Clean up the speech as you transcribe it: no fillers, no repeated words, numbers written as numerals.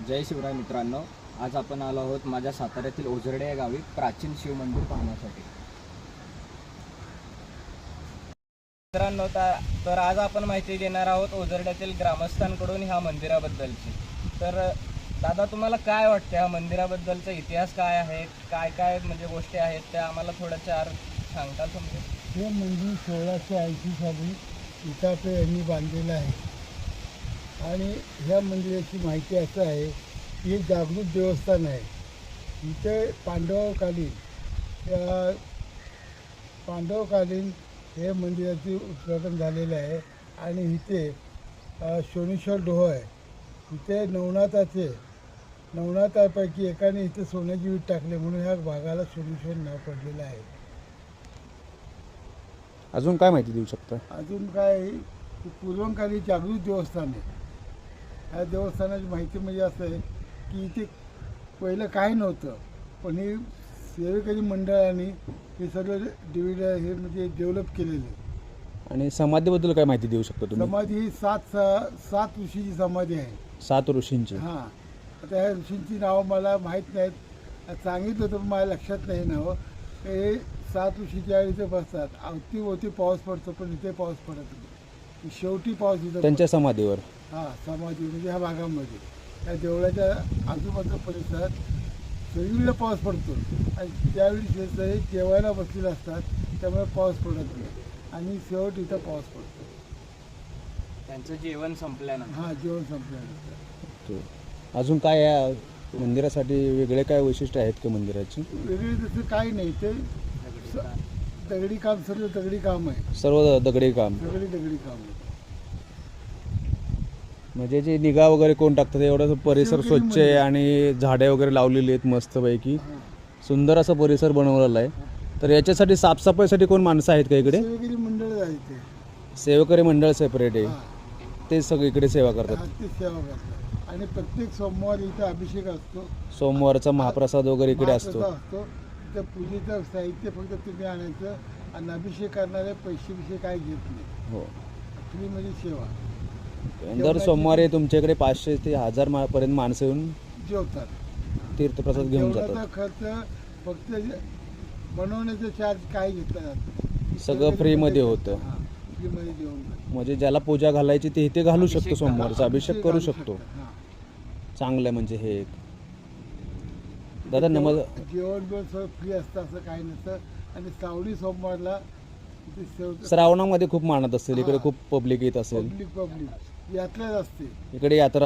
जय शिवराय मित्रांनो, आज आपण आलो आहोत माझ्या साताऱ्यातील ओझरडे या गावी प्राचीन शिव मंदिर पाहण्यासाठी। मित्रांनो, तर आज आपण माहिती देणार आहोत ओझरड्यातील ग्रामस्थांकडून ह्या मंदिराबद्दलची। तर दादा, तुम्हाला काय वाटतं ह्या मंदिराबद्दलचा इतिहास काय आहे, काय काय म्हणजे गोष्टी आहेत त्या आम्हाला थोडं चार सांगताल तुम्ही? हे मंदिर 1680 साली इटापे यांनी बांधलेलं आहे आणि ह्या मंदिराची माहिती असं आहे की हे जागृत देवस्थान आहे। इथे पांडवकालीन हे मंदिराचे उद्घाटन झालेलं आहे आणि इथे शोणेश्वर डोह आहे। इथे नवनाथापैकी एकाने इथे सोन्याची वीट टाकले म्हणून ह्या भागाला शोणेश्वर नाव पडलेलं आहे। अजून काय माहिती देऊ शकता? अजून काय, पूर्वकाली जागृत देवस्थान आहे। ह्या देवस्थानाची माहिती म्हणजे असं आहे की इथे पहिलं काय नव्हतं, पण हे सेवेकरी मंडळाने हे सर्व हे म्हणजे डेव्हलप केलेलं आहे। आणि समाधीबद्दल काय माहिती देऊ शकता तुम्ही? समाधी ही सात ऋषीची समाधी आहे। 7 ऋषींची? हां, आता ह्या ऋषींची नावं मला माहीत नाहीत, सांगितलं होतं पण माझ्या लक्षात नाही नावं। हे 7 ऋषीच्या इथे बसतात, अवतीभोवती पाऊस पडतो पण इथे पाऊस पडत नाही, शेवटी पाऊस इथं त्यांच्या समाधीवर? हां, समाधी म्हणजे ह्या भागामध्ये त्या देवळाच्या आजूबाजूच्या परिसरात सगळीकडे पाऊस पडतो आणि त्यावेळी शेतकरी जेवायला बसलेले असतात, त्यामुळे पाऊस पडत नाही आणि शेवट इथं पाऊस पडतो। त्यांचं जेवण संपल्यानंतर? हां, जेवण संपल्यानंतर। अजून काय या मंदिरासाठी वेगळे काय वैशिष्ट्य आहेत का मंदिराची? वेगळी तसं काही नाही, ते दगडी काम, सर्व दगडी काम आहे, सर्व दगडी काम? सगळी दगडी काम आहे। म्हणजे जे निगा वगैरे कोण टाकतात? एवढं परिसर स्वच्छ आहे आणि झाडे वगैरे लावलेली आहेत मस्तपैकी, सुंदर असा परिसर बनवलेला आहे। तर याच्यासाठी साफसफाईसाठी कोण माणसं आहेत का इकडे? सेवेकरी मंडळ आहे ते, सेवेकरी मंडळ सेपरेट आहे, हां, ते सगळीकडे सेवा करतात? हां, ते सेवा करतात आणि प्रत्येक सोमवारी इथे अभिषेक असतो। सोमवारचा महाप्रसाद वगैरे इकडे असतो? तर पूजेचं साहित्य फक्त तुम्ही आणायचं आणि अभिषेक करणारे पैसे काय घेत नाही, हो, फ्री म्हणजे सेवा। दर सोमवारी तुमच्याकडे 500 ते 1000 पर्यंत माणसं येऊन जेवतात, तीर्थप्रसाद घेऊन जातात? खर्च फक्त बनवण्याचं चार्ज काय घेतला जातं, सगळं फ्रीमध्ये होतं? हां, फ्रीमध्ये जेवण जातं। म्हणजे ज्याला पूजा घालायची ते इथे घालू शकतो, सोमवारचा अभिषेक करू शकतो? हां, चांगलं आहे म्हणजे हे एक। दादा जेवण सगळं फ्री असतं, असं काही नसतं। आणि सावळी सोमवारला श्रावणामध्ये खूप मानत असेल इकडे, खूप पब्लिक येत असेल? पब्लिक यात्राच असते इकडे यात्रा